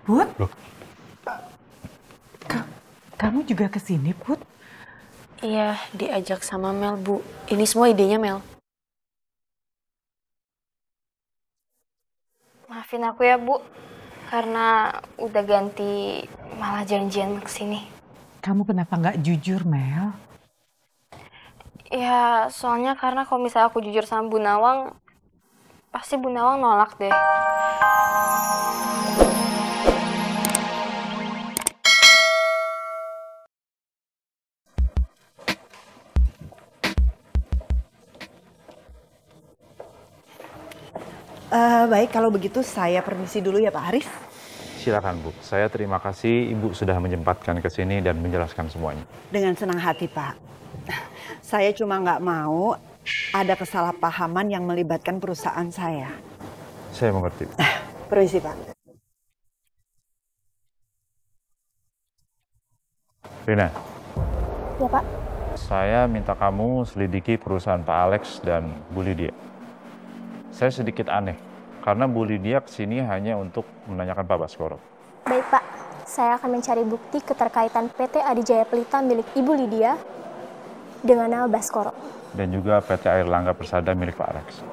Put? Loh? Kamu juga kesini, Put? Iya, diajak sama Mel, Bu. Ini semua idenya Mel. Maafin aku ya, Bu. Karena udah ganti malah janjian kesini. Kamu kenapa nggak jujur, Mel? Ya, soalnya karena kalau misalnya aku jujur sama Bu Nawang, pasti Bu Nawang nolak deh. Baik, kalau begitu saya permisi dulu ya Pak Haris. Silakan Bu, saya terima kasih Ibu sudah menyempatkan ke sini dan menjelaskan semuanya. Dengan senang hati Pak. Saya cuma nggak mau ada kesalahpahaman yang melibatkan perusahaan saya. Saya mengerti. Permisi Pak. Rina. Ya, Pak. Saya minta kamu selidiki perusahaan Pak Alex dan Bu Lydia. Saya sedikit aneh, karena Bu Lydia kesini hanya untuk menanyakan Pak Baskoro. Baik Pak, saya akan mencari bukti keterkaitan PT Adijaya Pelita milik Ibu Lydia dengan nama Baskoro. Dan juga PT Air Langga Persada milik Pak Alex.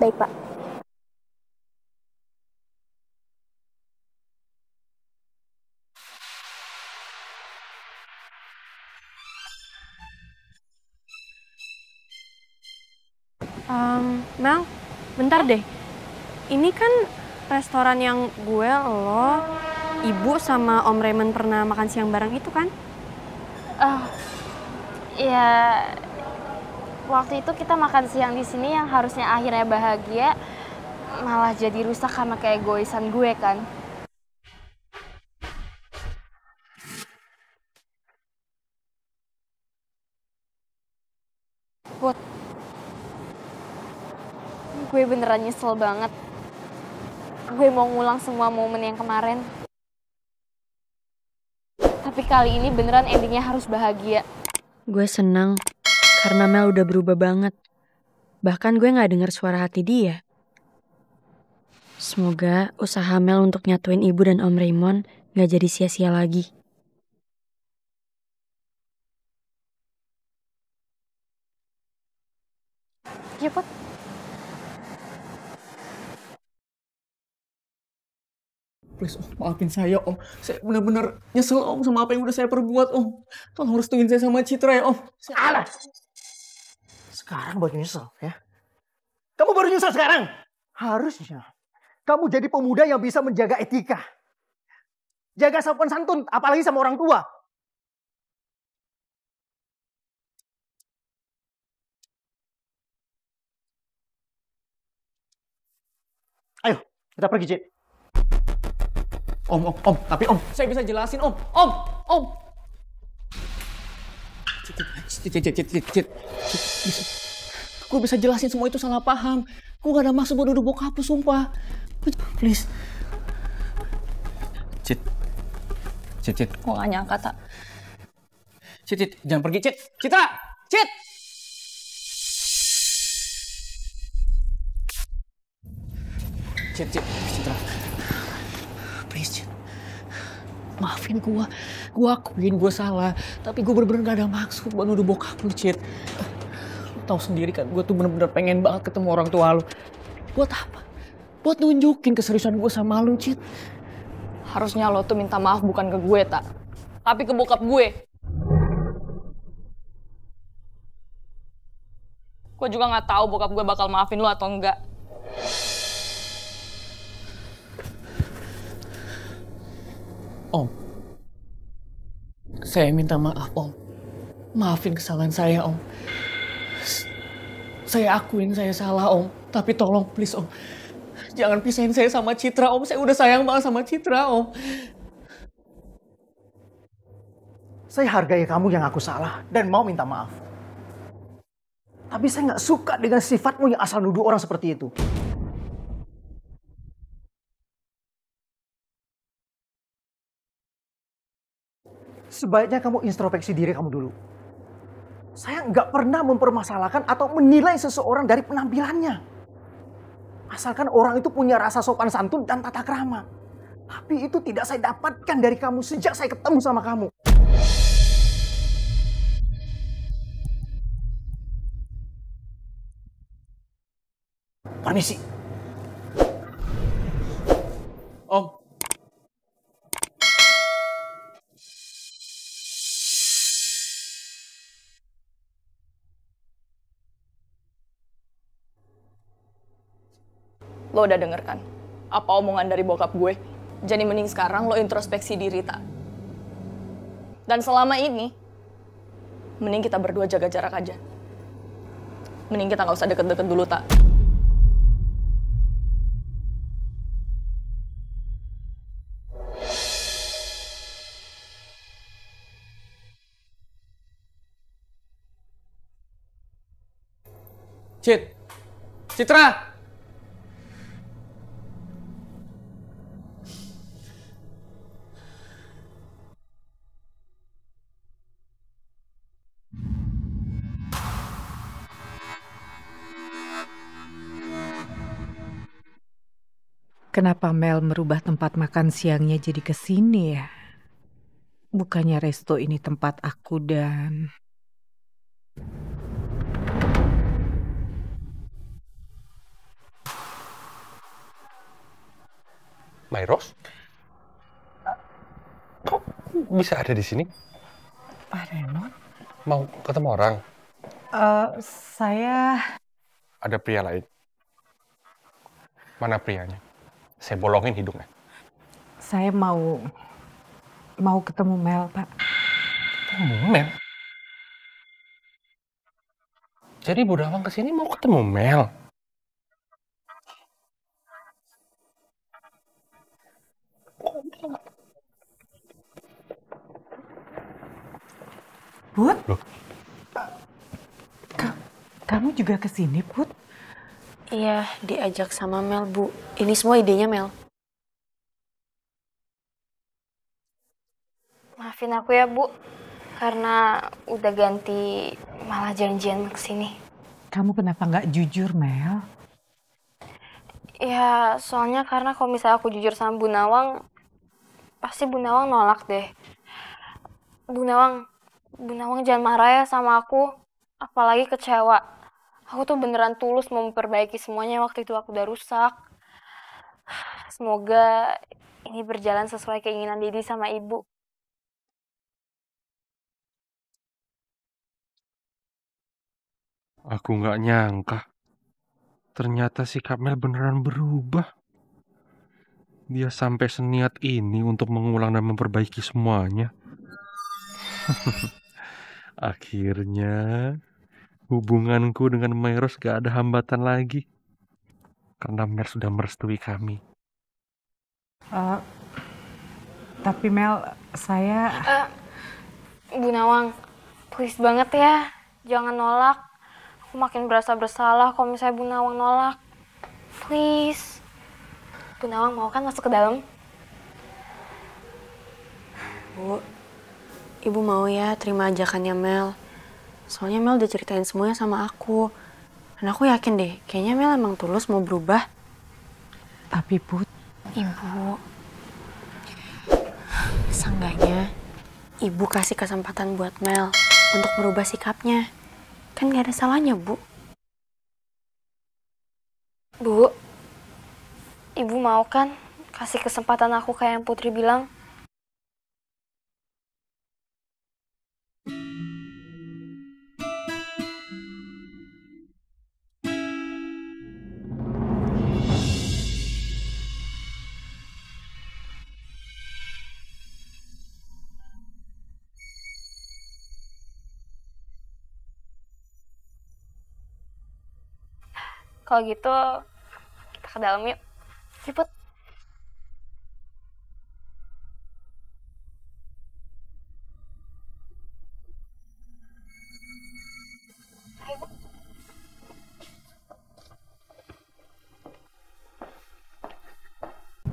Baik Pak. Mel, bentar deh. Ini kan restoran yang gue, lo, Ibu sama Om Raymond pernah makan siang bareng itu kan? Ya, waktu itu kita makan siang di sini yang harusnya akhirnya bahagia, malah jadi rusak karena keegoisan gue kan. Put, gue beneran nyesel banget. Gue mau ngulang semua momen yang kemarin. Tapi kali ini beneran endingnya harus bahagia. Gue senang karena Mel udah berubah banget. Bahkan gue gak dengar suara hati dia. Semoga usaha Mel untuk nyatuin Ibu dan Om Raymond gak jadi sia-sia lagi. Ya, Put. Please Om, maafin saya Om. Saya benar-benar nyesel Om sama apa yang udah saya perbuat Om. Tolong restuin saya sama Citra ya Om. Alah! Sekarang baru nyesel ya? Kamu baru nyesel sekarang? Harusnya kamu jadi pemuda yang bisa menjaga etika. Jaga sopan santun, apalagi sama orang tua. Ayo, kita pergi, Cid. Om, tapi Om, saya bisa jelasin Om. Cid. Gue bisa jelasin semua itu salah paham. Gue gak ada maksud buat duduk bokap lu, sumpah. Please. Cid. Gue gak nyangka, Tak. Cid, jangan pergi, Cid. Citra! Cid! Citra. Please, Cid. Maafin gue. Gue akuin gue salah. Tapi gue bener-bener gak ada maksud buat nuduh bokap lu, Cid. Lu tau sendiri kan, gue tuh bener-bener pengen banget ketemu orang tua lu. Buat apa? Buat nunjukin keseriusan gue sama lu, Cid. Harusnya lo tuh minta maaf bukan ke gue, Tak. Tapi ke bokap gue. Gue juga gak tahu bokap gue bakal maafin lo atau enggak. Om, saya minta maaf Om. Maafin kesalahan saya Om. Saya akuin saya salah Om. Tapi tolong please Om. Jangan pisahin saya sama Citra Om. Saya udah sayang banget sama Citra Om. Saya hargai kamu yang aku salah dan mau minta maaf. Tapi saya nggak suka dengan sifatmu yang asal nuduh orang seperti itu. Sebaiknya kamu introspeksi diri kamu dulu. Saya nggak pernah mempermasalahkan atau menilai seseorang dari penampilannya. Asalkan orang itu punya rasa sopan santun dan tata krama. Tapi itu tidak saya dapatkan dari kamu sejak saya ketemu sama kamu. Permisi. Om. Lo udah denger kan apa omongan dari bokap gue? Jadi mending sekarang lo introspeksi diri, Tak. Dan selama ini, mending kita berdua jaga jarak aja. Mending kita nggak usah deket-deket dulu, Tak. Citra! Kenapa Mel merubah tempat makan siangnya jadi ke sini ya? Bukannya resto ini tempat aku dan... Mayros? Kok bisa ada di sini? Pak Raymond? Mau ketemu orang? Saya... Ada pria lain? Mana prianya? Saya bolongin hidungnya. Saya mau ketemu Mel, Pak. Ketemu Mel? Jadi Bu Dawang kesini mau ketemu Mel? Put? Kamu juga kesini, Put? Iya, diajak sama Mel, Bu. Ini semua idenya Mel. Maafin aku ya, Bu. Karena udah ganti malah janjian kesini. Kamu kenapa nggak jujur, Mel? Ya, soalnya karena kalau misalnya aku jujur sama Bu Nawang, pasti Bu Nawang nolak deh. Bu Nawang jangan marah ya sama aku. Apalagi kecewa. Aku tuh beneran tulus mau memperbaiki semuanya waktu itu aku udah rusak. Semoga ini berjalan sesuai keinginan Didi sama Ibu. Aku nggak nyangka. Ternyata sikap Mel beneran berubah. Dia sampai seniat ini untuk mengulang dan memperbaiki semuanya. Akhirnya hubunganku dengan Mayros gak ada hambatan lagi. Karena Mel sudah merestui kami. Tapi Mel, saya... Bu Nawang, please banget ya. Jangan nolak. Aku makin berasa bersalah kalau misalnya Bu Nawang nolak. Please. Bu Nawang mau kan masuk ke dalam? Bu, Ibu mau ya terima ajakannya Mel. Soalnya Mel udah ceritain semuanya sama aku. Dan aku yakin deh, kayaknya Mel emang tulus mau berubah. Tapi Put... Ibu, seenggaknya Ibu kasih kesempatan buat Mel untuk merubah sikapnya. Kan gak ada salahnya, Bu. Bu, Ibu mau kan kasih kesempatan aku kayak yang Putri bilang? Kalau gitu, kita ke dalam yuk. Cepet.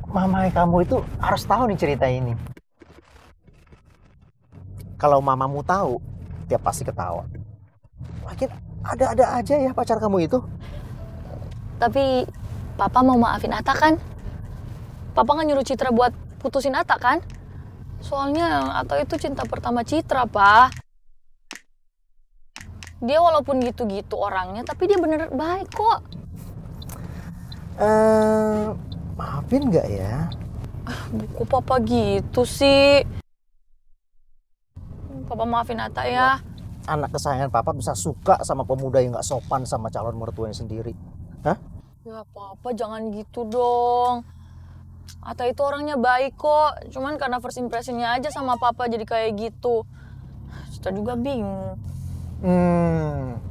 Mama kamu itu harus tahu nih cerita ini. Kalau mamamu tahu, dia pasti ketawa. Makin ada-ada aja ya pacar kamu itu. Tapi Papa mau maafin Atta kan? Papa nggak nyuruh Citra buat putusin Ata kan? Soalnya Ata itu cinta pertama Citra, Pak. Dia walaupun gitu-gitu orangnya, tapi dia bener baik kok. Maafin nggak ya? Kok papa gitu sih? Papa maafin Ata ya. Anak kesayangan papa bisa suka sama pemuda yang nggak sopan sama calon mertuanya sendiri. Hah? Ya papa jangan gitu dong. Ata itu orangnya baik kok. Cuman karena first impressionnya aja sama papa jadi kayak gitu. Citra juga bingung.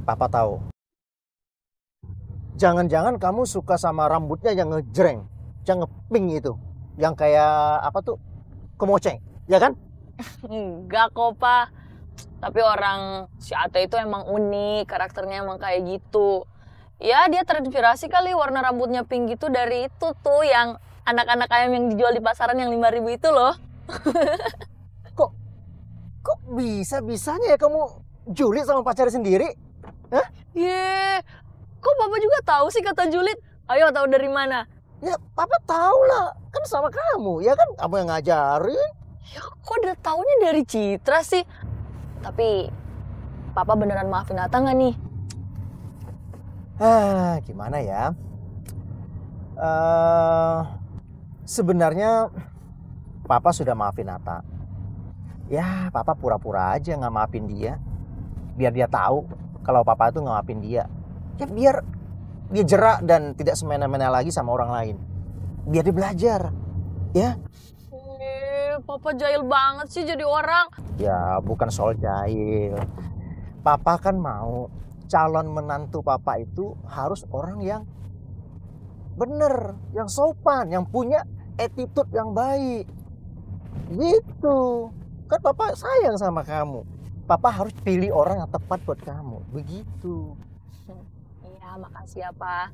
Papa tahu. Jangan-jangan kamu suka sama rambutnya yang ngejreng, yang ngepink itu, yang kayak apa tuh, kemoceng, ya kan? Enggak kok, Pak. Tapi orang si Ata itu emang unik, karakternya emang kayak gitu. Ya, dia terinspirasi kali warna rambutnya pink gitu dari itu tuh yang anak-anak ayam yang dijual di pasaran yang 5.000 itu loh. Kok bisa-bisanya ya kamu julid sama pacar sendiri? Hah? Kok Papa juga tahu sih kata julid? Ayo, tahu dari mana? Ya, Papa tahu lah. Kan sama kamu, ya kan? Kamu yang ngajarin. Ya, kok udah taunya dari Citra sih? Tapi, Papa beneran maafin Ata nggak nih? Gimana ya? Sebenarnya, Papa sudah maafin Ata. Ya, Papa pura-pura aja nggak maafin dia. Biar dia tahu kalau Papa itu nggak maafin dia. Ya biar dia jerak dan tidak semena-mena lagi sama orang lain. Biar dia belajar. Ya. Papa jahil banget sih jadi orang. Ya bukan soal jahil. Papa kan mau calon menantu Papa itu harus orang yang bener, yang sopan, yang punya attitude yang baik. Gitu. Kan Papa sayang sama kamu. Papa harus pilih orang yang tepat buat kamu. Begitu. Iya, makasih ya, Pak.